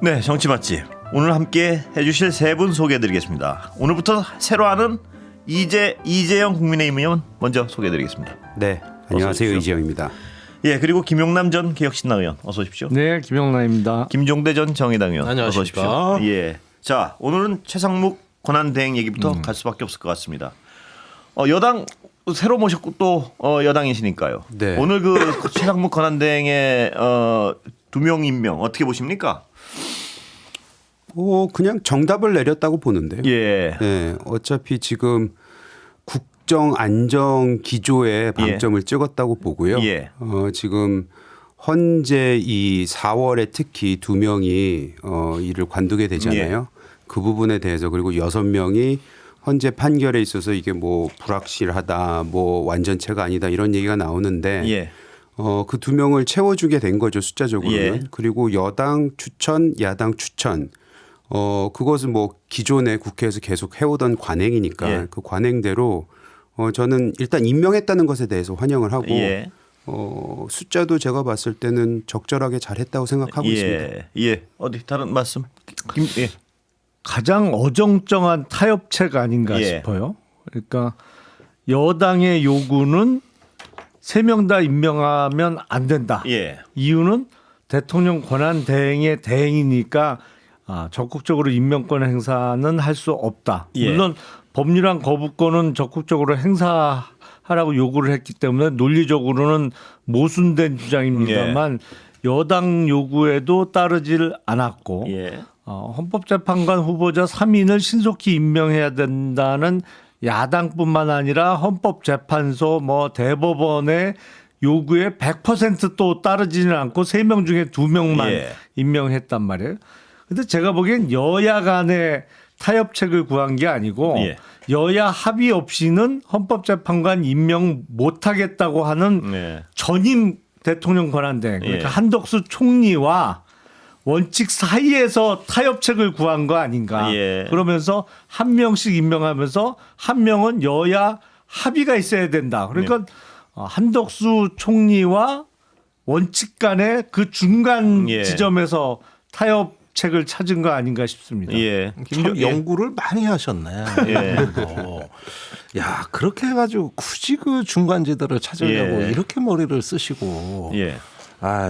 네, 정치 맛집. 오늘 함께 해주실 세 분 소개해드리겠습니다. 오늘부터 새로 하는 이재영 국민의힘 의원 먼저 소개해드리겠습니다. 네, 안녕하세요. 이재영입니다. 예, 그리고 김용남 전 개혁신당 의원 어서 오십시오. 네, 김용남입니다. 김종대 전 정의당 의원 어서 안녕하십니까. 오십시오. 예, 자 오늘은 최상목 권한대행 얘기부터 갈 수밖에 없을 것 같습니다. 여당 새로 모셨고 또 여당이시니까요. 네. 오늘 그 최상목 권한대행의 두 명 임명 어떻게 보십니까? 그냥 정답을 내렸다고 보는데요. 예. 네, 어차피 지금 국정 안정 기조에 방점을 찍었다고 보고요. 예. 지금 헌재 이 4월에 특히 두 명이 이를 관두게 되잖아요. 그 부분에 대해서 그리고 6명이 헌재 판결에 있어서 이게 뭐 불확실하다, 뭐 완전체가 아니다 이런 얘기가 나오는데 예. 그 두 명을 채워주게 된 거죠 숫자적으로는. 예. 그리고 여당 추천, 야당 추천. 그것은 뭐 기존에 국회에서 계속 해오던 관행이니까 예. 그 관행대로 저는 일단 임명했다는 것에 대해서 환영을 하고 예. 숫자도 제가 봤을 때는 적절하게 잘했다고 생각하고 있습니다. 예. 어디 다른 말씀? 예. 가장 어정쩡한 타협책 아닌가 예. 싶어요. 그러니까 여당의 요구는 3명 다 임명하면 안 된다. 예. 이유는 대통령 권한 대행의 대행이니까 적극적으로 임명권 행사는 할 수 없다. 예. 물론 법률안 거부권은 적극적으로 행사하라고 요구를 했기 때문에 논리적으로는 모순된 주장입니다만 여당 요구에도 따르질 않았고 예. 헌법재판관 후보자 3인을 신속히 임명해야 된다는 야당뿐만 아니라 헌법재판소 뭐 대법원의 요구에 100%또 따르지는 않고 3명 중에 2명만 예. 임명했단 말이에요. 근데 제가 보기엔 여야 간의 타협책을 구한 게 아니고 예. 여야 합의 없이는 헌법재판관 임명 못하겠다고 하는 예. 전임 대통령 권한대행 그러니까 예. 한덕수 총리와 원칙 사이에서 타협책을 구한 거 아닌가. 예. 그러면서 한 명씩 임명하면서 한 명은 여야 합의가 있어야 된다. 그러니까 한덕수 총리와 원칙 간의 그 중간 예. 지점에서 타협책을 찾은 거 아닌가 싶습니다. 예. 참 연구를 많이 하셨네. 예. 야, 그렇게 해가지고 굳이 그 중간지대를 찾으려고 예. 이렇게 머리를 쓰시고. 예.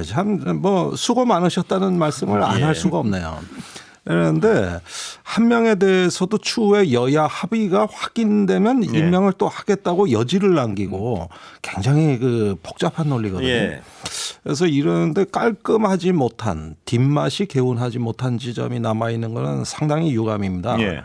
참 뭐 수고 많으셨다는 말씀을 안 할 수가 없네요. 그런데 한 명에 대해서도 추후에 여야 합의가 확인되면 임명을 또 하겠다고 여지를 남기고 굉장히 그 복잡한 논리거든요. 예. 그래서 이런데 깔끔하지 못한 뒷맛이 개운하지 못한 지점이 남아 있는 것은 상당히 유감입니다. 예.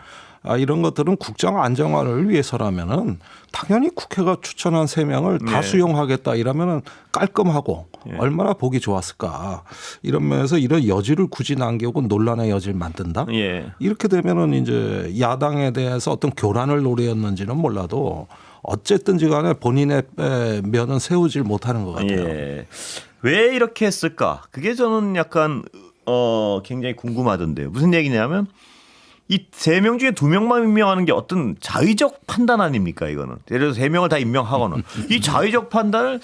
이런 것들은 국정 안정화를 위해서라면은 당연히 국회가 추천한 3명을 다 예. 수용하겠다 이러면은 깔끔하고 얼마나 보기 좋았을까. 이런 면에서 이런 여지를 굳이 남기고 논란의 여지를 만든다. 예. 이렇게 되면은 이제 야당에 대해서 어떤 교란을 노렸는지는 몰라도 어쨌든지 간에 본인의 면은 세우질 못하는 것 같아요. 예. 왜 이렇게 했을까? 그게 저는 약간 굉장히 궁금하던데요. 무슨 얘기냐면 이 3명 중에 2명만 임명하는 게 어떤 자의적 판단 아닙니까? 이거는 예를 들어서 3명을 다 임명하고는 이 자의적 판단을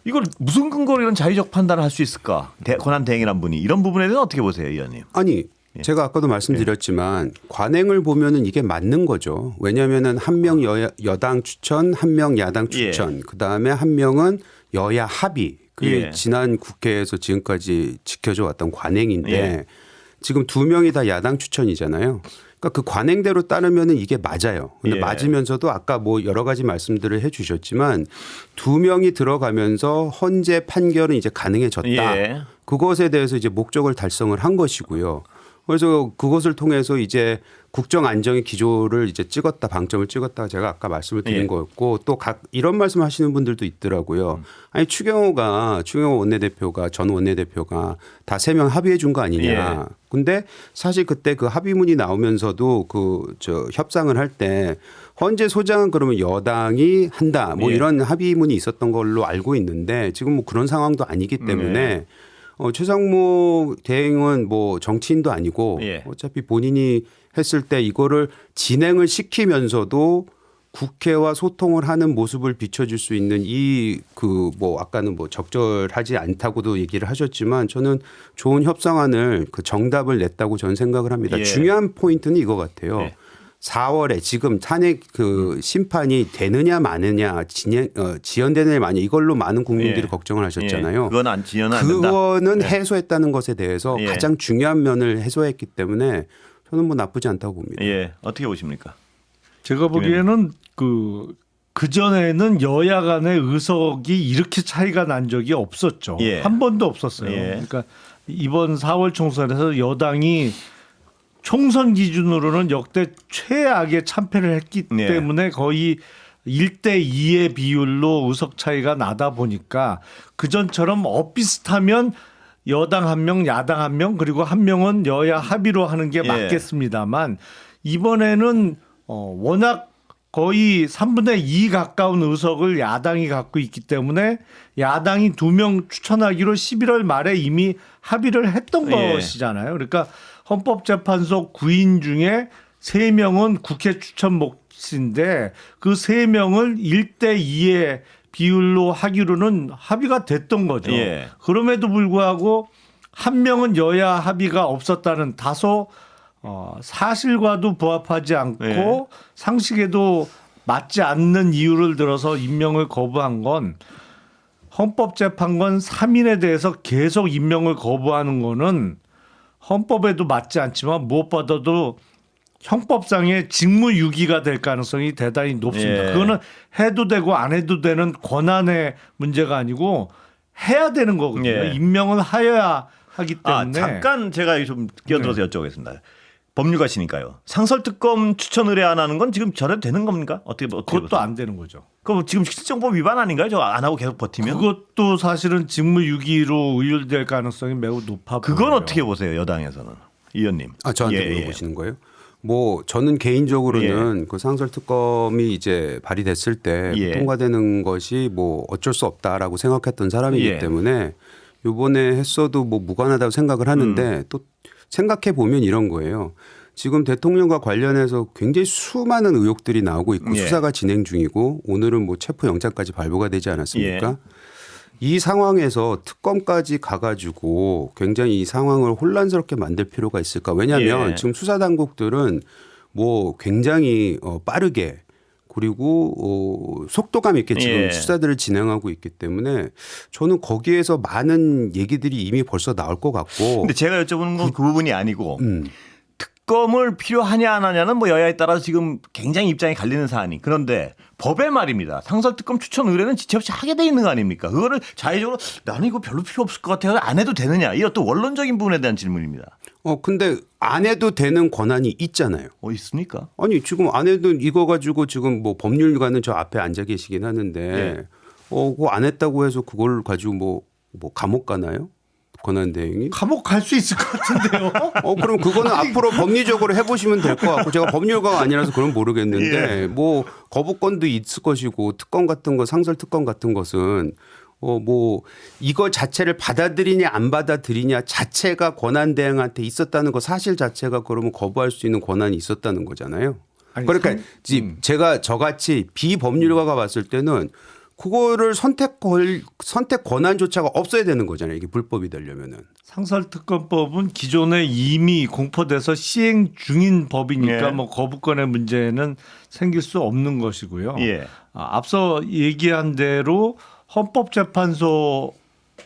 이걸 무슨 근거로 이런 자의적 판단을 할 수 있을까? 권한 대행이란 분이 이런 부분에 대해서 어떻게 보세요, 의원님? 아니 제가 아까도 말씀드렸지만 관행을 보면은 이게 맞는 거죠. 왜냐하면은 한 명 여당 추천, 한 명 야당 추천, 그 다음에 한 명은 여야 합의. 그게 예. 지난 국회에서 지금까지 지켜져 왔던 관행인데 예. 지금 2명이 다 야당 추천이잖아요. 그러니까 그 관행대로 따르면은 이게 맞아요. 근데 예. 맞으면서도 아까 뭐 여러 가지 말씀들을 해 주셨지만 2명이 들어가면서 헌재 판결은 이제 가능해졌다. 예. 그것에 대해서 이제 목적을 달성을 한 것이고요. 그래서 그것을 통해서 이제 국정 안정의 기조를 이제 찍었다, 방점을 찍었다 제가 아까 말씀을 드린 예. 거였고 또 이런 말씀 하시는 분들도 있더라고요. 아니 추경호 원내대표가 전 원내대표가 다 3명 합의해 준 거 아니냐. 예. 근데 사실 그때 그 합의문이 나오면서도 협상을 할 때 헌재 소장은 그러면 여당이 한다 뭐 예. 이런 합의문이 있었던 걸로 알고 있는데 지금 뭐 그런 상황도 아니기 때문에 최상목 대행은 뭐 정치인도 아니고 예. 어차피 본인이 했을 때 이거를 진행을 시키면서도 국회와 소통을 하는 모습을 비춰줄 수 있는 이 그 뭐 아까는 뭐 적절하지 않다고도 얘기를 하셨지만 저는 좋은 협상안을 그 정답을 냈다고 저는 생각을 합니다. 예. 중요한 포인트는 이거 같아요. 예. 4월에 지금 탄핵 그 심판이 되느냐 마느냐 지연되느냐 마느냐 이걸로 많은 국민들이 예. 걱정을 하셨잖아요. 그건 안 지연은 안 된다. 그거는 해소했다는 것에 대해서 예. 가장 중요한 면을 해소했기 때문에 저는 뭐 나쁘지 않다고 봅니다. 예, 어떻게 보십니까? 제가 보기에는 그 전에는 여야 간의 의석이 이렇게 차이가 난 적이 없었죠. 예. 한 번도 없었어요. 예. 그러니까 이번 4월 총선에서 여당이 총선 기준으로는 역대 최악의 참패를 했기 예. 때문에 거의 1대2의 비율로 의석 차이가 나다 보니까 그전처럼 엇비슷하면 여당 한 명, 야당 한 명, 그리고 한 명은 여야 합의로 하는 게 예. 맞겠습니다만 이번에는 워낙 거의 3분의 2 가까운 의석을 야당이 갖고 있기 때문에 야당이 2명 추천하기로 11월 말에 이미 합의를 했던 예. 것이잖아요. 그러니까 헌법재판소 9인 중에 3명은 국회 추천 몫인데 그 3명을 1대2의 비율로 하기로는 합의가 됐던 거죠. 예. 그럼에도 불구하고 한 명은 여야 합의가 없었다는 다소 사실과도 부합하지 않고 예. 상식에도 맞지 않는 이유를 들어서 임명을 거부한 건 헌법재판관 3인에 대해서 계속 임명을 거부하는 거는 헌법에도 맞지 않지만 무엇보다도 형법상의 직무유기가 될 가능성이 대단히 높습니다. 예. 그거는 해도 되고 안 해도 되는 권한의 문제가 아니고 해야 되는 거거든요. 예. 임명을 하여야 하기 때문에. 잠깐 제가 좀 끼어들어서 여쭤보겠습니다. 법률가시니까요. 상설특검 추천 의뢰 안 하는 건 지금 저래도 되는 겁니까? 어떻게 그것도 보세요? 안 되는 거죠. 그럼 지금 실정법 위반 아닌가요? 저 안 하고 계속 버티면? 그것도 사실은 직무유기로 의율될 가능성이 매우 높아 보여요. 그건 어떻게 보세요? 여당에서는. 이 의원님. 저한테 예, 물어보시는 거예요? 뭐 저는 개인적으로는 그 상설특검이 이제 발의됐을 때 예. 통과되는 것이 뭐 어쩔 수 없다라고 생각했던 사람이기 예. 때문에 이번에 했어도 뭐 무관하다고 생각을 하는데 또 생각해 보면 이런 거예요. 지금 대통령과 관련해서 굉장히 수많은 의혹들이 나오고 있고 예. 수사가 진행 중이고 오늘은 뭐 체포영장까지 발부가 되지 않았습니까? 예. 이 상황에서 특검까지 가가지고 굉장히 이 상황을 혼란스럽게 만들 필요가 있을까? 왜냐하면 예. 지금 수사 당국들은 뭐 굉장히 빠르게 그리고 속도감 있게 지금 예. 수사들을 진행하고 있기 때문에 저는 거기에서 많은 얘기들이 이미 벌써 나올 것 같고. 근데 제가 여쭤보는 건 그 부분이 아니고 특검을 필요하냐 안 하냐는 뭐 여야에 따라서 지금 굉장히 입장이 갈리는 사안이. 그런데 법에 말입니다. 상설특검 추천 의뢰는 지체 없이 하게 돼 있는 거 아닙니까? 그거를 자의적으로 나는 이거 별로 필요 없을 것 같아요. 안 해도 되느냐. 이 어떤 원론적인 부분에 대한 질문입니다. 근데 안 해도 되는 권한이 있잖아요. 있습니까? 아니 지금 안 해도 이거 가지고 지금 뭐 법률가는 저 앞에 앉아 계시긴 하는데 예. 그거 안 했다고 해서 그걸 가지고 뭐 감옥 가나요? 권한 대행이? 감옥 갈 수 있을 것 같은데요. 그럼 그거는 앞으로 법리적으로 해보시면 될 것 같고 제가 법률가가 아니라서 그건 모르겠는데 예. 뭐 거부권도 있을 것이고 특검 같은 거 상설 특검 같은 것은 뭐 이거 자체를 받아들이냐 안 받아들이냐 자체가 권한 대행한테 있었다는 거 사실 자체가 그러면 거부할 수 있는 권한이 있었다는 거잖아요. 아니, 그러니까 제가 저같이 비법률가가 봤을 때는 그거를 선택 권한조차가 없어야 되는 거잖아요. 이게 불법이 되려면은. 상설특검법은 기존에 이미 공포돼서 시행 중인 법이니까 예. 뭐 거부권의 문제는 생길 수 없는 것이고요. 예. 앞서 얘기한 대로 헌법재판소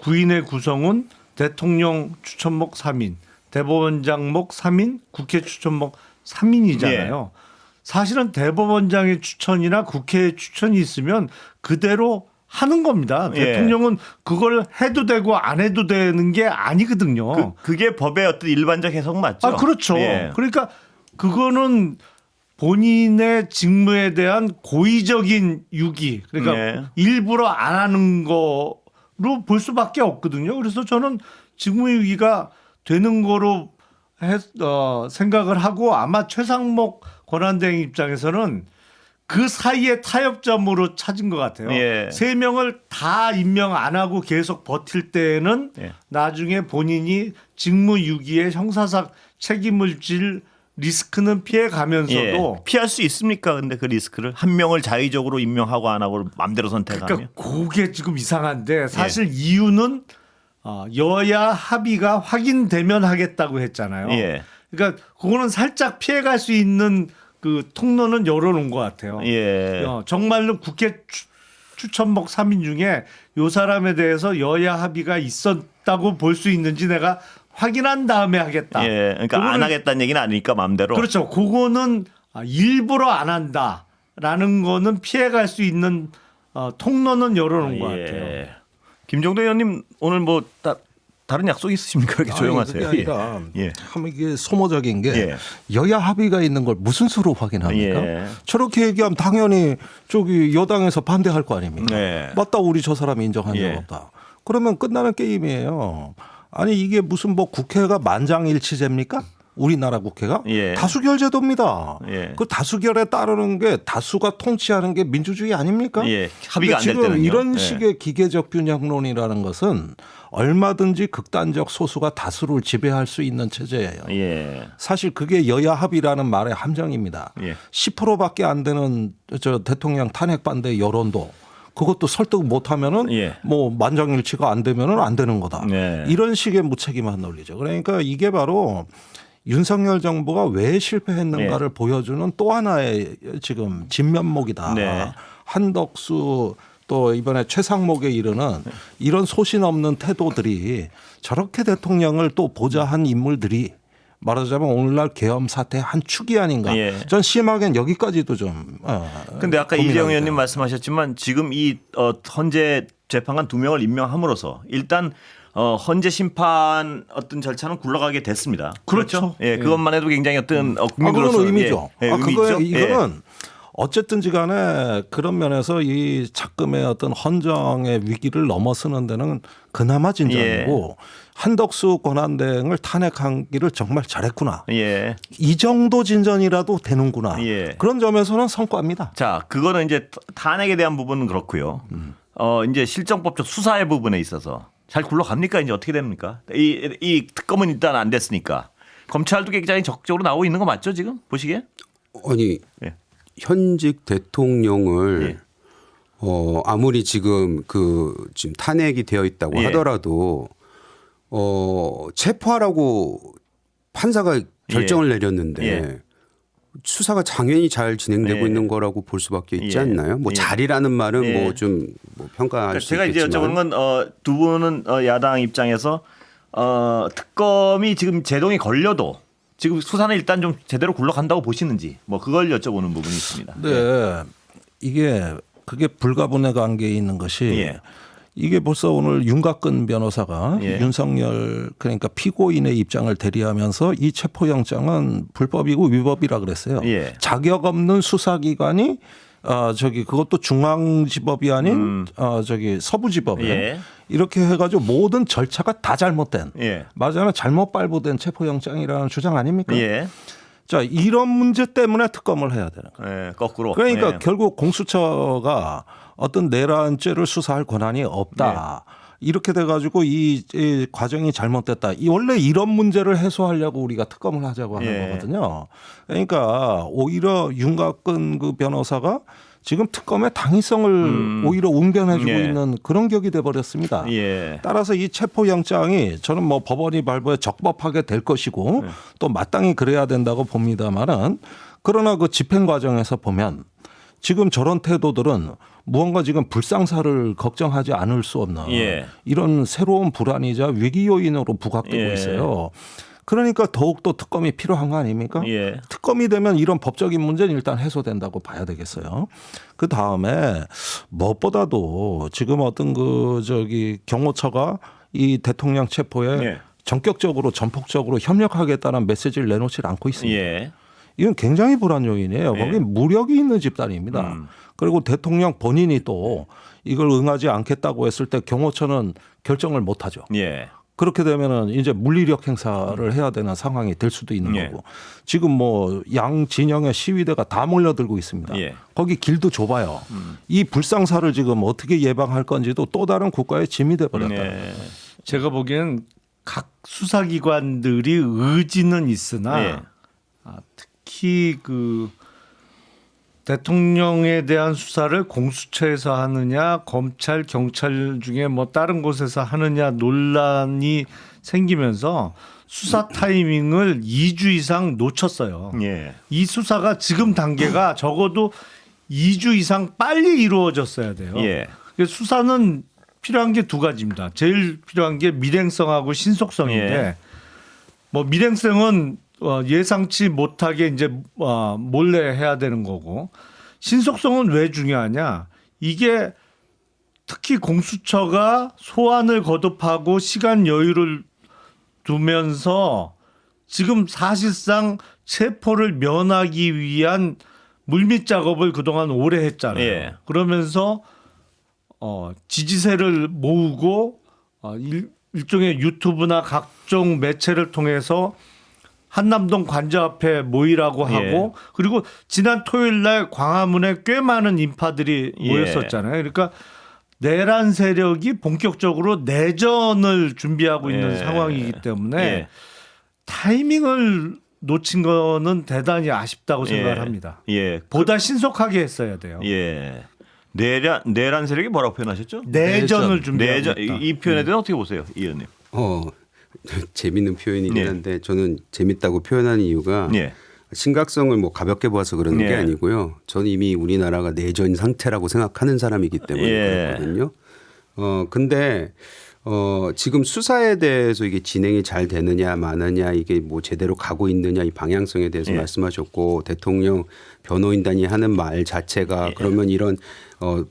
9인의 구성은 대통령 추천목 3인, 대법원장목 3인, 국회 추천목 3인이잖아요. 사실은 대법원장의 추천이나 국회의 추천이 있으면 그대로 하는 겁니다. 예. 대통령은 그걸 해도 되고 안 해도 되는 게 아니거든요. 그게 법의 어떤 일반적 해석 맞죠? 그렇죠. 예. 그러니까 그거는 본인의 직무에 대한 고의적인 유기, 그러니까 예. 일부러 안 하는 거로 볼 수밖에 없거든요. 그래서 저는 직무유기가 되는 거로 생각을 하고 아마 최상목 권한대행 입장에서는 그 사이에 타협점으로 찾은 것 같아요. 예. 3명을 다 임명 안 하고 계속 버틸 때에는 예. 나중에 본인이 직무유기의 형사상 책임을 질 리스크는 피해 가면서도 예. 피할 수 있습니까? 근데 그 리스크를 한 명을 자의적으로 임명하고 안 하고 마음대로 선택하면 그러니까 그게 지금 이상한데 사실 이유는 여야 합의가 확인되면 하겠다고 했잖아요. 예. 그러니까 그거는 살짝 피해갈 수 있는 그 통로는 열어놓은 것 같아요. 예. 정말로 국회 추천목 3인 중에 요 사람에 대해서 여야 합의가 있었다고 볼 수 있는지 내가 확인한 다음에 하겠다. 예. 그러니까 안 그거는- 하겠다는 얘기는 아니니까 마음대로. 그렇죠. 그거는 일부러 안 한다라는 거는 피해갈 수 있는 통로는 열어놓은 것 같아요. 예. 김종대 의원님 오늘 뭐 다른 약속 있으십니까? 이렇게 조용하세요. 그게 아니라 예. 참 이게 소모적인 게 예. 여야 합의가 있는 걸 무슨 수로 확인합니까? 예. 저렇게 얘기하면 당연히 저기 여당에서 반대할 거 아닙니까? 네. 맞다, 우리 저 사람이 인정한 적 예. 없다. 그러면 끝나는 게임이에요. 아니 이게 무슨 뭐 국회가 만장일치제입니까? 우리나라 국회가 예. 다수결제도입니다. 예. 그 다수결에 따르는 게 다수가 통치하는 게 민주주의 아닙니까? 예. 합의가 안 될 지금 때는요. 이런 예. 식의 기계적 균형론이라는 것은 얼마든지 극단적 소수가 다수를 지배할 수 있는 체제예요. 예. 사실 그게 여야 합의라는 말의 함정입니다. 예. 10%밖에 안 되는 저 대통령 탄핵 반대 여론도 그것도 설득 못하면은 예. 뭐 만장일치가 안 되면은 안 되는 거다. 네. 이런 식의 무책임한 논리죠. 그러니까 이게 바로 윤석열 정부가 왜 실패했는가를 보여주는 또 하나의 지금 진면목이다. 네. 한덕수 또 이번에 최상목에 이르는 이런 소신 없는 태도들이 저렇게 대통령을 또 보좌한 인물들이 말하자면 오늘날 계엄 사태의 한 축이 아닌가. 예. 전 심하게는 여기까지도 좀. 근데 아까 고민하게 이재용 의원님 돼요. 말씀하셨지만 지금 이 헌재 재판관 2명을 임명함으로써 일단 헌재 심판 어떤 절차는 굴러가게 됐습니다. 그렇죠. 예, 그것만 해도 굉장히 어떤 그건 국민으로서 의미죠. 예, 의미 있죠. 이거는 어쨌든지 간에 그런 면에서 이 작금의 어떤 헌정의 위기를 넘어서는 데는 그나마 진전이고 한덕수 권한대행을 탄핵하기를 정말 잘했구나. 예. 이 정도 진전이라도 되는구나. 예. 그런 점에서는 성과입니다. 자, 그거는 이제 탄핵에 대한 부분은 그렇고요. 이제 실정법적 수사의 부분에 있어서 잘 굴러갑니까? 이제 어떻게 됩니까? 이 특검은 일단 안 됐으니까 검찰도 굉장히 적극적으로 나오고 있는 거 맞죠 지금 보시기에? 아니 예. 현직 대통령을 예. 아무리 지금 지금 탄핵이 되어 있다고 예. 하더라도 체포하라고 판사가 결정을 내렸는데 예. 수사가 당연히 잘 진행되고 예. 있는 거라고 볼 수밖에 있지 예. 않나요? 뭐 예. 잘이라는 말은 예. 뭐 좀 평가할 그러니까 수 제가 이제 있겠지만 여쭤보는 건 두 분은 야당 입장에서 특검이 지금 제동이 걸려도 지금 수사는 일단 좀 제대로 굴러간다고 보시는지 뭐 그걸 여쭤보는 부분이 있습니다. 네. 이게 그게 불가분의 관계에 있는 것이 예. 이게 벌써 오늘 윤곽근 변호사가 예. 윤석열 그러니까 피고인의 입장을 대리하면서 이 체포영장은 불법이고 위법이라 그랬어요. 예. 자격 없는 수사기관이 그것도 중앙지법이 아닌 서부지법에 예. 이렇게 해가지고 모든 절차가 다 잘못된 예. 말하자면 잘못 발부된 체포영장이라는 주장 아닙니까? 예. 자 이런 문제 때문에 특검을 해야 되는 거예요. 예. 거꾸로. 그러니까 예. 결국 공수처가 어떤 내란죄를 수사할 권한이 없다. 이렇게 돼가지고 이 과정이 잘못됐다. 원래 이런 문제를 해소하려고 우리가 특검을 하자고 하는 예. 거거든요. 그러니까 오히려 윤곽근 그 변호사가 지금 특검의 당위성을 오히려 웅변해주고 예. 있는 그런 격이 돼버렸습니다. 예. 따라서 이 체포영장이 저는 뭐 법원이 발부에 적법하게 될 것이고 또 마땅히 그래야 된다고 봅니다만은 그러나 그 집행 과정에서 보면 지금 저런 태도들은 무언가 지금 불상사를 걱정하지 않을 수 없는 예. 이런 새로운 불안이자 위기 요인으로 부각되고 예. 있어요. 그러니까 더욱더 특검이 필요한 거 아닙니까? 예. 특검이 되면 이런 법적인 문제는 일단 해소된다고 봐야 되겠어요. 그 다음에 무엇보다도 지금 어떤 경호처가 이 대통령 체포에 예. 전격적으로 전폭적으로 협력하겠다는 메시지를 내놓지 않고 있습니다. 예. 이건 굉장히 불안 요인이에요. 예. 거기 무력이 있는 집단입니다. 그리고 대통령 본인이 또 이걸 응하지 않겠다고 했을 때 경호처는 결정을 못 하죠. 예. 그렇게 되면은 이제 물리력 행사를 해야 되는 상황이 될 수도 있는 예. 거고 지금 뭐 양 진영의 시위대가 다 몰려들고 있습니다. 예. 거기 길도 좁아요. 이 불상사를 지금 어떻게 예방할 건지도 또 다른 국가의 짐이 돼버렸다. 예. 제가 보기엔 각 수사기관들이 의지는 있으나 예. 특히 그 대통령에 대한 수사를 공수처에서 하느냐 검찰 경찰 중에 뭐 다른 곳에서 하느냐 논란이 생기면서 수사 타이밍을 2주 이상 놓쳤어요. 예. 이 수사가 지금 단계가 적어도 2주 이상 빨리 이루어졌어야 돼요. 예. 그래서 수사는 필요한 게 두 가지입니다. 제일 필요한 게 밀행성하고 신속성인데 예. 뭐 밀행성은 예상치 못하게 이제 몰래 해야 되는 거고 신속성은 왜 중요하냐? 이게 특히 공수처가 소환을 거듭하고 시간 여유를 두면서 지금 사실상 체포를 면하기 위한 물밑 작업을 그동안 오래 했잖아요. 예. 그러면서 지지세를 모으고 일종의 유튜브나 각종 매체를 통해서 한남동 관저 앞에 모이라고 하고 예. 그리고 지난 토요일 날 광화문에 꽤 많은 인파들이 예. 모였었잖아요. 그러니까 내란 세력이 본격적으로 내전을 준비하고 있는 예. 상황이기 때문에 예. 타이밍을 놓친 거는 대단히 아쉽다고 예. 생각을 합니다. 예. 보다 신속하게 했어야 돼요. 예. 내란 세력이 뭐라고 표현하셨죠? 내전을 준비하고 내전 있다. 이 표현에 대해서 어떻게 보세요, 이 의원님? 재밌는 표현이긴 예. 한데 저는 재밌다고 표현하는 이유가 예. 심각성을 뭐 가볍게 봐서 그러는 게 예. 아니고요. 저는 이미 우리나라가 내전 상태라고 생각하는 사람이기 때문에 예. 그렇거든요. 근데 지금 수사에 대해서 이게 진행이 잘 되느냐 마느냐 이게 뭐 제대로 가고 있느냐 이 방향성에 대해서 예. 말씀하셨고 대통령 변호인단이 하는 말 자체가 예. 그러면 이런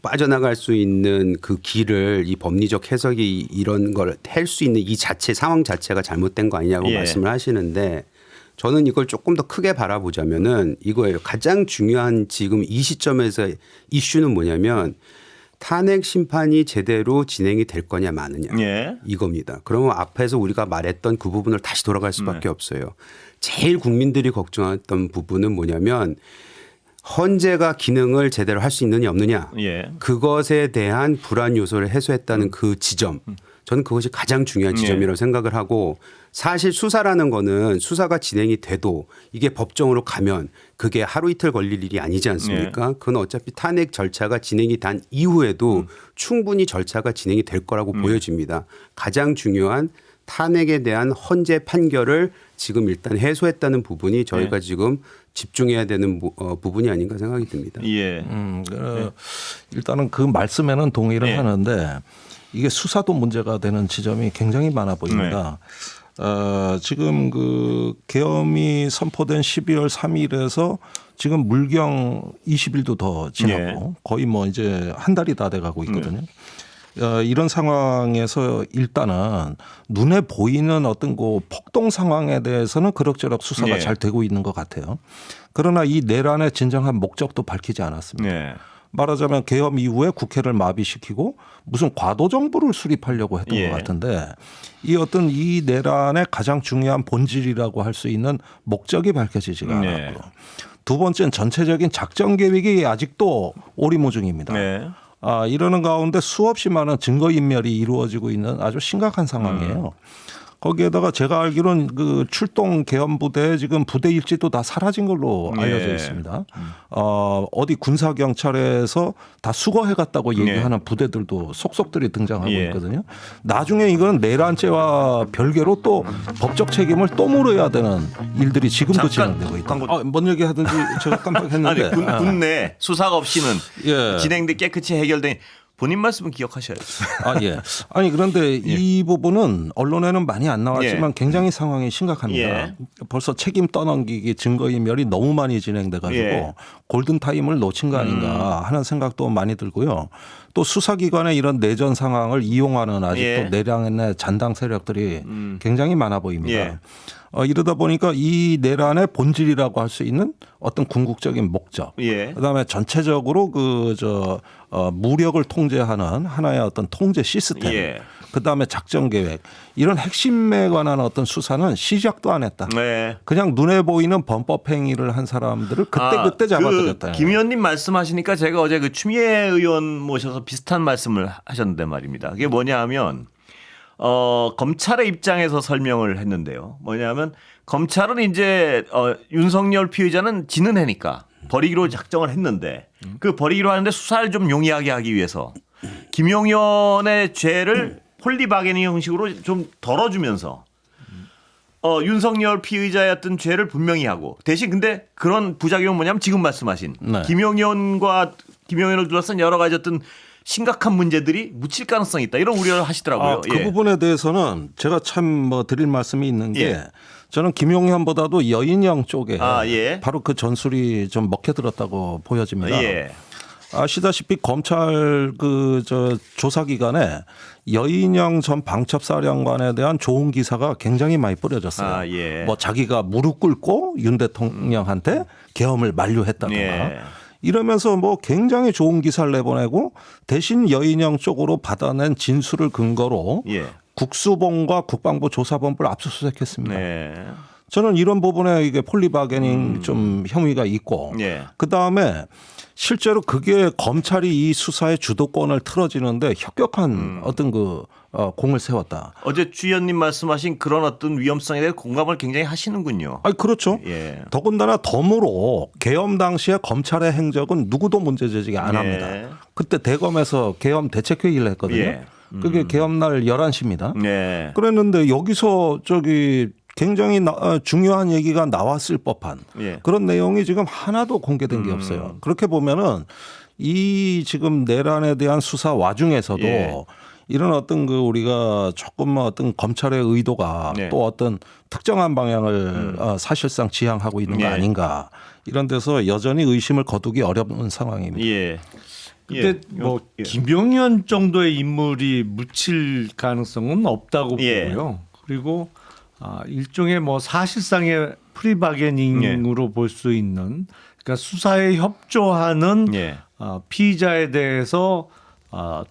빠져나갈 수 있는 그 길을 이 법리적 해석이 이런 걸 할 수 있는 이 자체 상황 자체가 잘못된 거 아니냐고 예. 말씀을 하시는데 저는 이걸 조금 더 크게 바라보자면은 이거예요. 가장 중요한 지금 이 시점에서 이슈는 뭐냐면 탄핵 심판이 제대로 진행이 될 거냐 마느냐 예. 이겁니다. 그러면 앞에서 우리가 말했던 그 부분을 다시 돌아갈 수밖에 없어요. 제일 국민들이 걱정했던 부분은 뭐냐면 헌재가 기능을 제대로 할 수 있느냐 없느냐 예. 그것에 대한 불안 요소를 해소했다는 그 지점 저는 그것이 가장 중요한 지점이라고 생각을 하고 사실 수사라는 거는 수사가 진행이 돼도 이게 법정으로 가면 그게 하루 이틀 걸릴 일이 아니지 않습니까? 그건 어차피 탄핵 절차가 진행이 된 이후에도 충분히 절차가 진행이 될 거라고 보여집니다. 가장 중요한 탄핵에 대한 헌재 판결을 지금 일단 해소했다는 부분이 저희가 지금 집중해야 되는 부분이 아닌가 생각이 듭니다. 예. 일단은 그 말씀에는 동의를 네. 하는데 이게 수사도 문제가 되는 지점이 굉장히 많아 보입니다. 지금 그 계엄이 선포된 12월 3일에서 지금 물경 20일도 더 지났고 거의 뭐 이제 한 달이 다 돼가고 있거든요. 이런 상황에서 일단은 눈에 보이는 어떤 그 폭동 상황에 대해서는 그럭저럭 수사가 예. 잘 되고 있는 것 같아요. 그러나 이 내란의 진정한 목적도 밝히지 않았습니다. 예. 말하자면 계엄 이후에 국회를 마비시키고 무슨 과도 정부를 수립하려고 했던 예. 것 같은데 이 어떤 이 내란의 가장 중요한 본질이라고 할 수 있는 목적이 밝혀지지가 예. 않았고 두 번째는 전체적인 작전 계획이 아직도 오리무중입니다. 예. 이러는 가운데 수없이 많은 증거인멸이 이루어지고 있는 아주 심각한 상황이에요. 거기에다가 제가 알기로는 그 출동 계엄 부대에 지금 부대 일지도 다 사라진 걸로 알려져 예. 있습니다. 어디 군사 경찰에서 다 수거해 갔다고 얘기하는 부대들도 속속들이 등장하고 예. 있거든요. 나중에 이건 내란죄와 별개로 또 법적 책임을 또 물어야 되는 일들이 지금도 잠깐 진행되고 있다. 광고- 뭔 얘기 하든지 제가 깜빡했는데. 아니 군내 수사가 없이는 예. 진행돼 깨끗이 해결된 본인 말씀은 기억하셔야죠. 예. 아니 그런데 이 부분은 언론에는 많이 안 나왔지만 예. 굉장히 상황이 심각합니다. 예. 벌써 책임 떠넘기기 증거인멸이 너무 많이 진행돼 가지고 예. 골든 타임을 놓친 거 아닌가 하는 생각도 많이 들고요. 또 수사기관의 이런 내전 상황을 이용하는 아직도 예. 내란의 잔당 세력들이 굉장히 많아 보입니다. 예. 이러다 보니까 이 내란의 본질이라고 할 수 있는 어떤 궁극적인 목적, 예. 그다음에 전체적으로 무력을 통제하는 하나의 어떤 통제 시스템, 예. 그다음에 작전 계획 이런 핵심에 관한 어떤 수사는 시작도 안 했다. 네. 그냥 눈에 보이는 범법 행위를 한 사람들을 그때 잡아들였다. 김 의원님 말씀하시니까 제가 어제 그 추미애 의원 모셔서 비슷한 말씀을 하셨는데 말입니다. 그게 뭐냐 하면 검찰의 입장에서 설명을 했는데요. 뭐냐면 검찰은 이제 윤석열 피의자는 지는 해니까 버리기로 작정을 했는데 그 버리기로 하는데 수사를 좀 용이하게 하기 위해서 김용현의 죄를 폴리바게닝 형식으로 좀 덜어주면서 윤석열 피의자의 어떤 죄를 분명히 하고 대신 근데 그런 부작용은 뭐냐면 지금 말씀하신 네. 김용현을 둘러싼 여러 가지 어떤 심각한 문제들이 묻힐 가능성이 있다 이런 우려를 하시더라고요. 그 예. 부분에 대해서는 제가 참 뭐 드릴 말씀이 있는 게 예. 저는 김용현보다도 여인영 쪽에 예. 바로 그 전술이 좀 먹혀들었다고 보여집니다. 예. 아시다시피 검찰 조사 기간에 여인영 전 방첩사령관에 대한 좋은 기사가 굉장히 많이 뿌려졌어요. 예. 뭐 자기가 무릎 꿇고 윤 대통령한테 계엄을 만류했다거나 예. 이러면서 뭐 굉장히 좋은 기사를 내보내고 대신 여인영 쪽으로 받아낸 진술을 근거로 예. 국수본과 국방부 조사본부를 압수수색했습니다. 네. 저는 이런 부분에 이게 폴리바게닝 좀 혐의가 있고 예. 그 다음에 실제로 그게 검찰이 이 수사의 주도권을 틀어지는데 협격한 어떤 공을 세웠다. 어제 주 의원님 말씀하신 그런 어떤 위험성에 대해 공감을 굉장히 하시는군요. 아니 그렇죠. 예. 더군다나 덤으로 계엄 당시에 검찰의 행적은 누구도 문제 제기 안 합니다. 예. 그때 대검에서 계엄 대책회의를 했거든요. 예. 그게 계엄 날 11시입니다. 네. 그랬는데 여기서 굉장히 중요한 얘기가 나왔을 법한 예. 그런 내용이 지금 하나도 공개된 게 없어요. 그렇게 보면은 이 지금 내란에 대한 수사 와중에서도 예. 이런 어떤 우리가 조금만 어떤 검찰의 의도가 네. 또 어떤 특정한 방향을 사실상 지향하고 있는 거 예. 아닌가 이런 데서 여전히 의심을 거두기 어려운 상황입니다. 예. 근데 뭐 김용현 정도의 인물이 묻힐 가능성은 없다고 예. 보고요. 그리고 일종의 뭐 사실상의 프리바게닝으로 볼 수 있는 그러니까 수사에 협조하는 예. 피의자에 대해서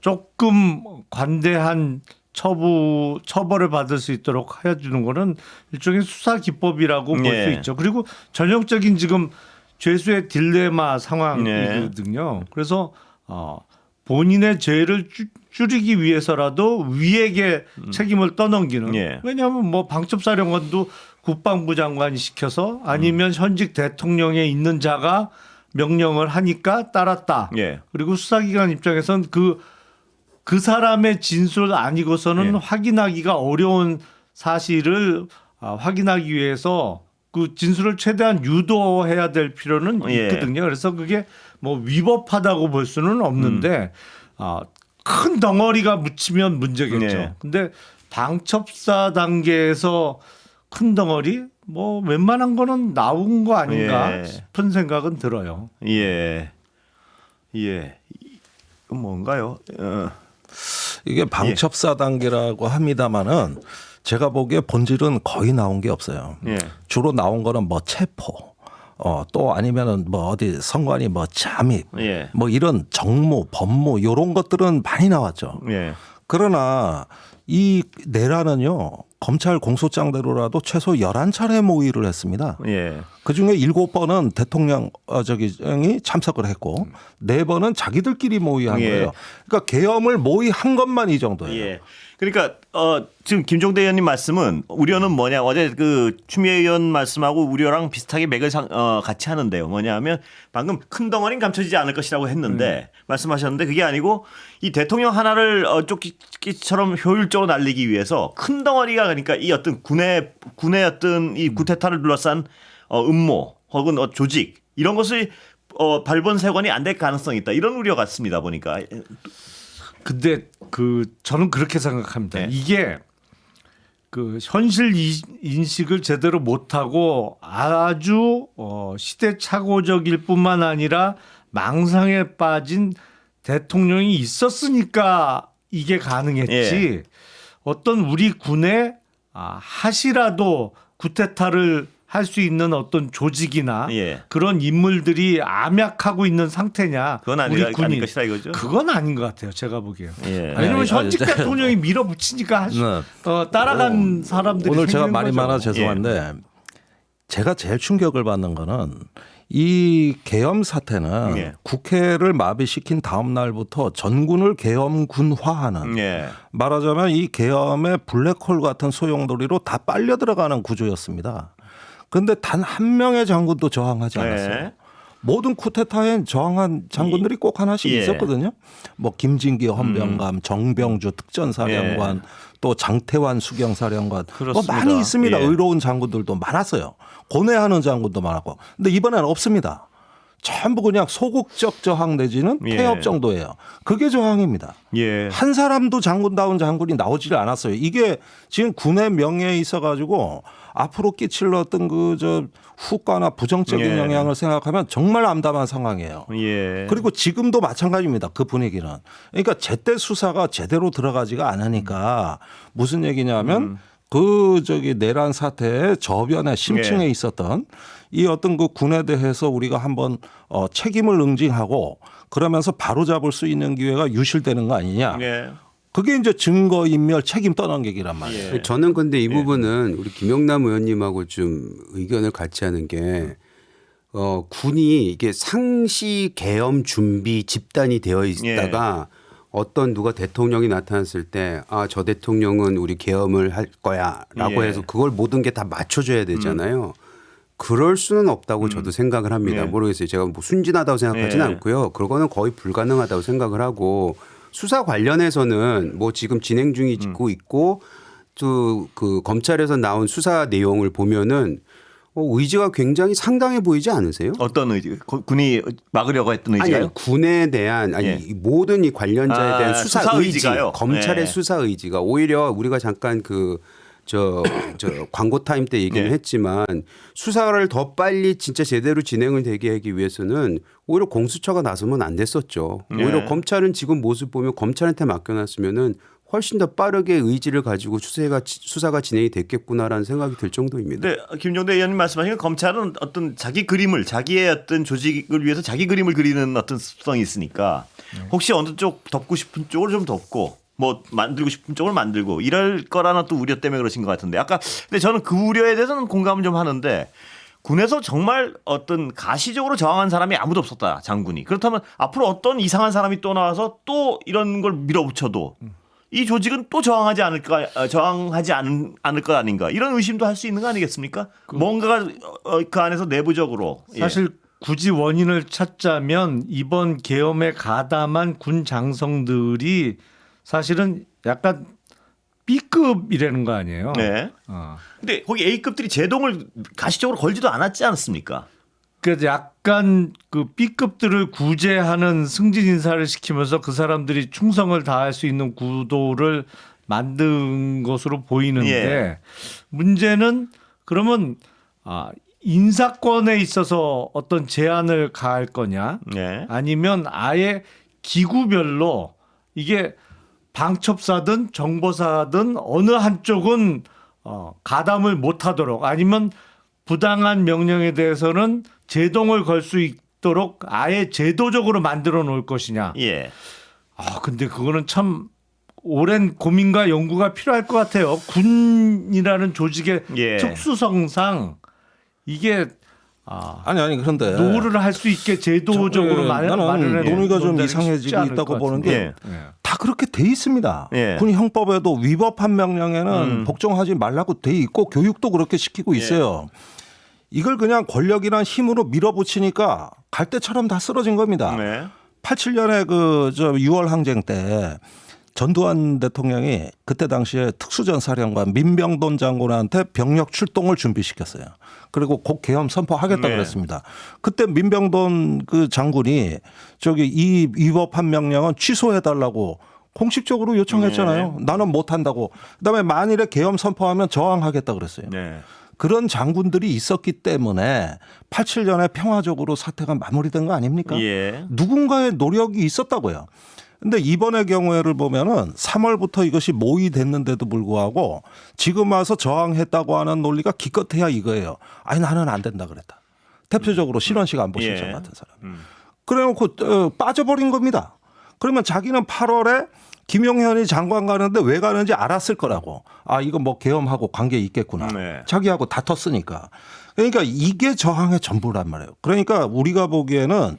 조금 관대한 처벌을 받을 수 있도록 해주는 거는 일종의 수사 기법이라고 볼 수 예. 있죠. 그리고 전형적인 지금 죄수의 딜레마 상황이거든요. 그래서 본인의 죄를 줄이기 위해서라도 위에게 책임을 떠넘기는. 예. 왜냐하면 뭐 방첩사령관도 국방부 장관이 시켜서 아니면 현직 대통령에 있는 자가 명령을 하니까 따랐다. 예. 그리고 수사기관 입장에선 그 사람의 진술 아니고서는 예. 확인하기가 어려운 사실을 확인하기 위해서 그 진술을 최대한 유도해야 될 필요는 예. 있거든요. 그래서 그게 뭐 위법하다고 볼 수는 없는데 큰 덩어리가 묻히면 문제겠죠. 예. 근데 방첩사 단계에서 큰 덩어리 뭐 웬만한 거는 나온 거 아닌가 예. 싶은 생각은 들어요. 예. 예. 이건 뭔가요? 이게 방첩사 단계라고 합니다마는 제가 보기에 본질은 거의 나온 게 없어요. 예. 주로 나온 거는 뭐 체포, 또 아니면은 뭐 어디 선관위 뭐 잠입, 예. 뭐 이런 정무, 법무 이런 것들은 많이 나왔죠. 예. 그러나 이 내란은요 검찰 공소장대로라도 최소 11차례 모의를 했습니다. 예. 그중에 7번은 대통령이 참석을 했고 4번은 자기들끼리 모의한 예. 거예요. 그러니까 계엄을 모의한 것만 이 정도예요. 예. 그러니까 지금 김종대 의원님 말씀은 우려는 뭐냐 어제 그 추미애 의원 말씀하고 우려랑 비슷하게 맥을 같이 하는데요. 뭐냐하면 방금 큰 덩어리는 감춰지지 않을 것이라고 했는데 말씀하셨는데 그게 아니고 이 대통령 하나를 쫓기처럼 효율적으로 날리기 위해서 큰 덩어리가 그러니까 이 어떤 군의 어떤 이 구테타를 둘러싼 음모 혹은 조직 이런 것을 발본색원이 안 될 가능성이 있다 이런 우려 같습니다 보니까. 근데 저는 그렇게 생각합니다. 네. 이게 그 현실 인식을 제대로 못하고 아주 시대착오적일 뿐만 아니라 망상에 빠진 대통령이 있었으니까 이게 가능했지. 예. 어떤 우리 군의 하시라도 구테타를 할 수 있는 어떤 조직이나 예. 그런 인물들이 암약하고 있는 상태냐. 그건 우리 아닐 군이. 것이다 이거죠. 그건 아닌 것 같아요. 제가 보기에는. 예. 왜냐하면 아니, 현직 아니, 대통령이 밀어붙이니까 따라간 사람들이 오늘 제가 생기는 말이 거죠. 많아 죄송한데 제가 제일 충격을 받는 거는 이 계엄 사태는 예. 국회를 마비시킨 다음 날부터 전군을 계엄군화하는 예. 말하자면 이 계엄의 블랙홀 같은 소용돌이로 다 빨려 들어가는 구조였습니다. 그런데 단 한 명의 장군도 저항하지 않았어요. 네. 모든 쿠데타엔 저항한 장군들이 꼭 하나씩 예. 있었거든요. 뭐 김진기 헌병감, 정병주 특전사령관, 또 장태환 수경사령관, 뭐 그렇습니다. 많이 있습니다. 예. 의로운 장군들도 많았어요. 고뇌하는 장군도 많았고. 근데 이번에는 없습니다. 전부 그냥 소극적 저항 내지는 예. 폐업 정도예요. 그게 저항입니다. 예. 한 사람도 장군다운 장군이 나오지를 않았어요. 이게 지금 군의 명예에 있어가지고 앞으로 끼칠 어떤 그 저 후과나 부정적인 예. 영향을 생각하면 정말 암담한 상황이에요. 예. 그리고 지금도 마찬가지입니다. 그 분위기는. 그러니까 제때 수사가 제대로 들어가지가 않으니까 무슨 얘기냐면 그 저기 내란 사태의 저변에 심층에 예. 있었던 이 어떤 그 군에 대해서 우리가 한번 책임을 응징하고 그러면서 바로잡을 수 있는 기회가 유실되는 거 아니냐. 예. 그게 이제 증거인멸 책임 떠넘기기란 말이에요. 예. 저는 근데 이 부분은 우리 김영남 의원님하고 좀 의견을 같이 하는 게 군이 이게 상시 계엄 준비 집단이 되어 있다가 어떤 누가 대통령이 나타났을 때 아, 저 대통령은 우리 계엄을 할 거야라고 예. 해서 그걸 모든 게 다 맞춰줘야 되잖아요. 그럴 수는 없다고 저도 생각을 합니다. 예. 모르겠어요. 제가 뭐 순진하다고 생각하지는 예. 않고요. 그거는 거의 불가능하다고 생각을 하고 수사 관련해서는 뭐 지금 진행 중이고 있고 또 그 검찰에서 나온 수사 내용을 보면은 의지가 굉장히 상당해 보이지 않으세요? 어떤 의지? 군이 막으려고 했던 의지가요? 아니 군에 대한 아니 예. 이 모든 이 관련자에 대한 수사, 수사 의지, 의지가요? 검찰의 예. 수사 의지가 오히려 우리가 잠깐 저 광고 타임 때 얘기는 예. 했지만 수사를 더 빨리 진짜 제대로 진행을 되게 하기 위해서는 오히려 공수처가 나서면 안 됐었죠. 오히려 예. 검찰은 지금 모습 보면 검찰한테 맡겨놨으면은 훨씬 더 빠르게 의지를 가지고 수사가 진행이 됐겠구나라는 생각이 들 정도입니다. 네, 김종대 의원님 말씀하신 검찰은 어떤 자기 그림을 자기의 어떤 조직을 위해서 자기 그림을 그리는 어떤 습성이 있으니까 혹시 어느 쪽 덮고 싶은 쪽을 좀 덮고 뭐 만들고 싶은 쪽을 만들고 이럴 거라는 또 우려 때문에 그러신 것 같은데 아까 근데 저는 그 우려에 대해서는 공감을 좀 하는데 군에서 정말 어떤 가시적으로 저항한 사람이 아무도 없었다 장군이 그렇다면 앞으로 어떤 이상한 사람이 또 나와서 또 이런 걸 밀어붙여도 이 조직은 또 저항하지 않을 것 아닌가 이런 의심도 할 수 있는 거 아니겠습니까? 뭔가가 그 안에서 내부적으로 사실 굳이 원인을 찾자면 이번 계엄에 가담한 군 장성들이 사실은 약간 B급이라는 거 아니에요. 네. 근데 거기 A급들이 제동을 가시적으로 걸지도 않았지 않습니까? 그래서 약간 그 B급들을 구제하는 승진 인사를 시키면서 그 사람들이 충성을 다할 수 있는 구도를 만든 것으로 보이는데 예. 문제는 그러면 인사권에 있어서 어떤 제한을 가할 거냐 네. 아니면 아예 기구별로 이게 방첩사든 정보사든 어느 한쪽은 가담을 못하도록 아니면 부당한 명령에 대해서는 제동을 걸 수 있도록 아예 제도적으로 만들어 놓을 것이냐. 예. 근데 그거는 참 오랜 고민과 연구가 필요할 것 같아요. 군이라는 조직의 예. 특수성상 이게 아니 그런데 노후를 할 수 있게 제도적으로 나는 마련해 논의가 좀 놓는 쉽지 이상해지고 않을 있다고 것 보는 게 예. 다 그렇게 돼 있습니다. 예. 군 형법에도 위법한 명령에는 복종하지 말라고 돼 있고 교육도 그렇게 시키고 있어요. 이걸 그냥 권력이란 힘으로 밀어붙이니까 갈 때처럼 다 쓰러진 겁니다. 네. 87년에 그 6월 항쟁 때 전두환 대통령이 그때 당시에 특수전사령관 민병돈 장군한테 병력 출동을 준비시켰어요. 그리고 곧 계엄 선포하겠다 네. 그랬습니다. 그때 민병돈 그 장군이 이 위법한 명령은 취소해달라고 공식적으로 요청했잖아요. 나는 못한다고. 그다음에 만일에 계엄 선포하면 저항하겠다 그랬어요. 네. 그런 장군들이 있었기 때문에 87년에 평화적으로 사태가 마무리된 거 아닙니까? 예. 누군가의 노력이 있었다고요. 근데 이번의 경우를 보면은 3월부터 이것이 모의됐는데도 불구하고 지금 와서 저항했다고 하는 논리가 기껏해야 이거예요. 아니 나는 안 된다 그랬다. 대표적으로 신원식 안보실장 예. 같은 사람. 그래놓고 빠져버린 겁니다. 그러면 자기는 8월에 김용현이 장관 가는데 왜 가는지 알았을 거라고. 이거 뭐 계엄하고 관계 있겠구나. 네. 자기하고 다퉜으니까. 그러니까 이게 저항의 전부란 말이에요. 그러니까 우리가 보기에는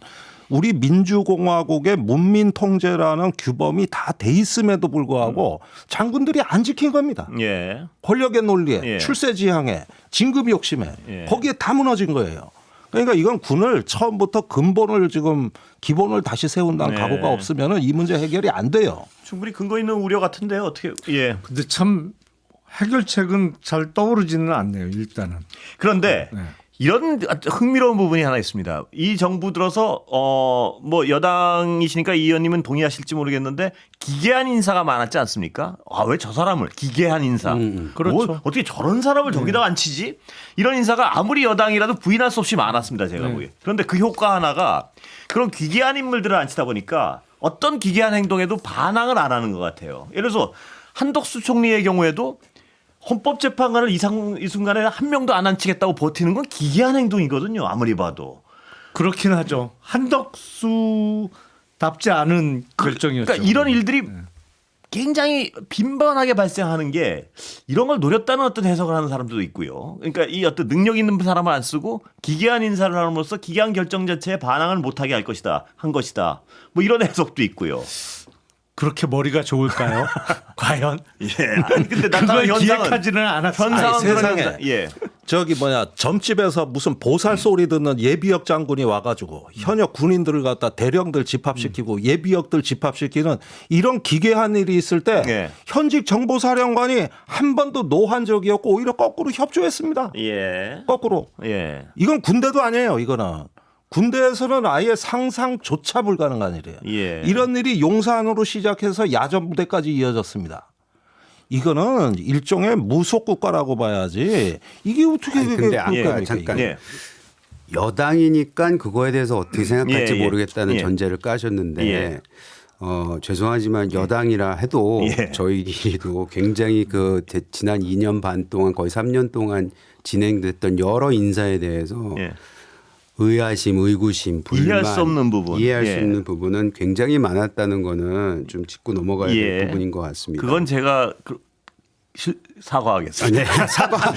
우리 민주공화국의 문민 통제라는 규범이 다 돼 있음에도 불구하고 장군들이 안 지킨 겁니다. 예. 권력의 논리에, 예. 출세 지향에, 진급 욕심에 예. 거기에 다 무너진 거예요. 그러니까 이건 군을 처음부터 근본을 지금 기본을 다시 세운다는 네. 각오가 없으면 이 문제 해결이 안 돼요. 충분히 근거 있는 우려 같은데요. 어떻게? 예. 근데 참 해결책은 잘 떠오르지는 않네요. 일단은. 그런데 네. 이런 흥미로운 부분이 하나 있습니다. 이 정부 들어서 뭐 여당이시니까 이 의원님은 동의하실지 모르겠는데 기괴한 인사가 많았지 않습니까? 아, 왜 저 사람을 기괴한 인사? 그렇죠. 뭐, 어떻게 저런 사람을 저기다 앉히지? 이런 인사가 아무리 여당이라도 부인할 수 없이 많았습니다. 제가 보기에. 그런데 그 효과 하나가 그런 기괴한 인물들을 앉히다 보니까 어떤 기괴한 행동에도 반항을 안 하는 것 같아요. 예를 들어서 한덕수 총리의 경우에도 헌법재판관을 이 순간에 한 명도 안 앉히겠다고 버티는 건 기괴한 행동이거든요. 아무리 봐도. 그렇긴 하죠. 한덕수답지 않은 결정이었죠. 그러니까 이런 일들이 굉장히 빈번하게 발생하는 게 이런 걸 노렸다는 어떤 해석을 하는 사람들도 있고요. 그러니까 이 어떤 능력 있는 사람을 안 쓰고 기괴한 인사를 함으로써 기괴한 결정 자체에 반항을 못하게 한 것이다. 뭐 이런 해석도 있고요. 그렇게 머리가 좋을까요? 과연? 예. 아니, 근데 나타나는 그걸 현상은 기획하지는 않았어요. 현상은 아니, 그런 세상에. 현상. 예. 저기 점집에서 무슨 보살 소리 듣는 예비역 장군이 와가지고 현역 군인들을 갖다 대령들 집합시키고 예비역들 집합시키는 이런 기괴한 일이 있을 때 예. 현직 정보사령관이 한 번도 노한 적이 없고 오히려 거꾸로 협조했습니다. 예. 거꾸로. 예. 이건 군대도 아니에요. 이거는. 군대에서는 아예 상상조차 불가능한 일이에요. 예. 이런 일이 용산으로 시작해서 야전 부대까지 이어졌습니다. 이거는 일종의 무속 국가라고 봐야지. 이게 어떻게 아니, 근데 아까 국가입니까, 잠깐 이게? 예. 여당이니까 그거에 대해서 어떻게 생각할지 예, 예. 모르겠다는 예. 전제를 까셨는데 예. 죄송하지만 여당이라 해도 예. 저희끼리도 굉장히 지난 2년 반 동안 거의 3년 동안 진행됐던 여러 인사에 대해서 예. 의아심, 의구심, 불만, 이해할 수 없는 부분. 이해할 예. 수 없는 부분은 굉장히 많았다는 거는 좀 짚고 넘어가야 될 예. 부분인 것 같습니다. 그건 제가 사과하겠습니다. 네, 사과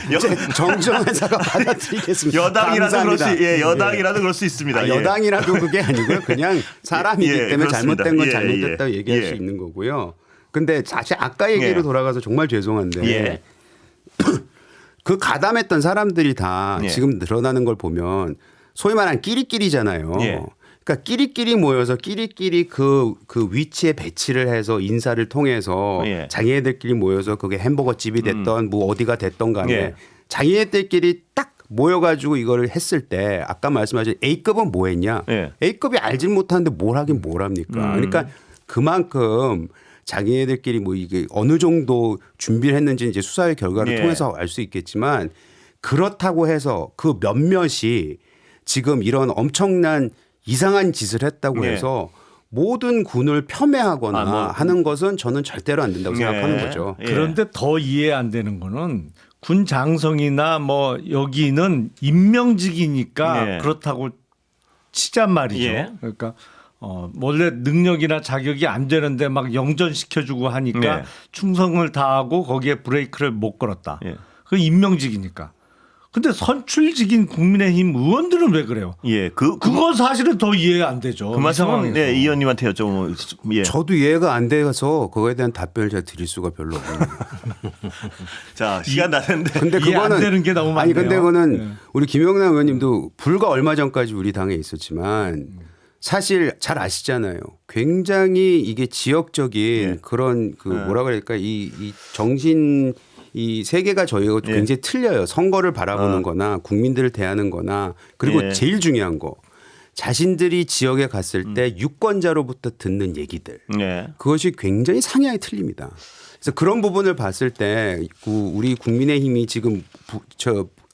정정한 사과 받아드리겠습니다. 여당이라도 감사합니다. 그럴 수, 예, 여당이라도 그럴 수 있습니다. 아, 예. 여당이라도 그게 아니고요. 그냥 사람이기 예, 때문에 그렇습니다. 잘못된 건 예, 잘못됐다고 예. 얘기할 예. 수 있는 거고요. 근데 사실 아까 얘기로 예. 돌아가서 정말 죄송한데 예. 그 가담했던 사람들이 다 예. 지금 드러나는 걸 보면 소위 말하는 끼리끼리잖아요. 예. 그러니까 끼리끼리 모여서 끼리끼리 그 위치에 배치를 해서 인사를 통해서 예. 자기네들끼리 모여서 그게 햄버거 집이 됐던 뭐 어디가 됐던 간에 예. 자기네들끼리 딱 모여가지고 이거를 했을 때 아까 말씀하신 A급은 뭐 했냐? 예. A급이 알질 못하는데 뭘 하긴 뭘 합니까? 그러니까 그만큼 자기네들끼리 뭐 이게 어느 정도 준비를 했는지 이제 수사의 결과를 예. 통해서 알 수 있겠지만 그렇다고 해서 그 몇몇이 지금 이런 엄청난 이상한 짓을 했다고 예. 해서 모든 군을 폄훼하거나 아, 뭐. 하는 것은 저는 절대로 안 된다고 예. 생각하는 거죠. 예. 그런데 더 이해 안 되는 거는 군 장성이나 뭐 여기는 임명직이니까 예. 그렇다고 치잔 말이죠. 예. 그러니까 원래 능력이나 자격이 안 되는데 막 영전시켜주고 하니까 예. 충성을 다하고 거기에 브레이크를 못 걸었다. 예. 그 임명직이니까. 근데 선출직인 국민의힘 의원들은 왜 그래요? 예. 그건 사실은 더 이해 안 되죠. 그 이 말씀은 상황에서. 네, 이 의원님한테 여쭤보면 예. 저도 이해가 안 돼서 그거에 대한 답변을 제가 드릴 수가 별로 없네요. 자, 시간 다 됐는데. 근데 이해 안 그거는 되는 게 너무 아니 많네요. 근데 그거는 네. 우리 김영남 의원님도 불과 얼마 전까지 우리 당에 있었지만 사실 잘 아시잖아요. 굉장히 이게 지역적인 예. 그런 그 뭐라 그럴까 이 정신 이 세계가 저희가 예. 굉장히 틀려요. 선거를 바라보는 거나 국민들을 대하는 거나 그리고 예. 제일 중요한 거 자신들이 지역에 갔을 때 유권자로부터 듣는 얘기들 예. 그것이 굉장히 상향이 틀립니다. 그래서 그런 부분을 봤을 때 우리 국민의힘이 지금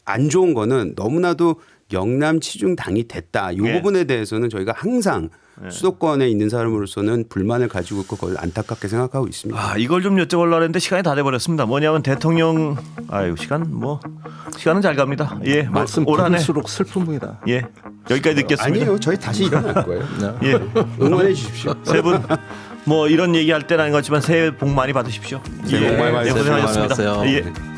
안 좋은 거는 너무나도 영남 치중 당이 됐다. 이 예. 부분에 대해서는 저희가 항상 수도권에 있는 사람으로서는 불만을 가지고 있고 그걸 안타깝게 생각하고 있습니다. 아, 이걸 좀 여쭤보려고 했는데 시간이 다 돼버렸습니다. 뭐냐면 대통령 시간은 잘 갑니다. 예, 말씀 올 한해 들을수록 슬픕니다. 예 여기까지 듣겠습니다. 아니에요. 저희 다시 일어날 거예요. 예, 응원해 주십시오. 세 분 뭐 이런 얘기할 때는 아닌 것 같지만 새해 복 많이 받으십시오. 새해 복 많이 받으세요. 고생하셨습니다. 고생하셨어요. 예.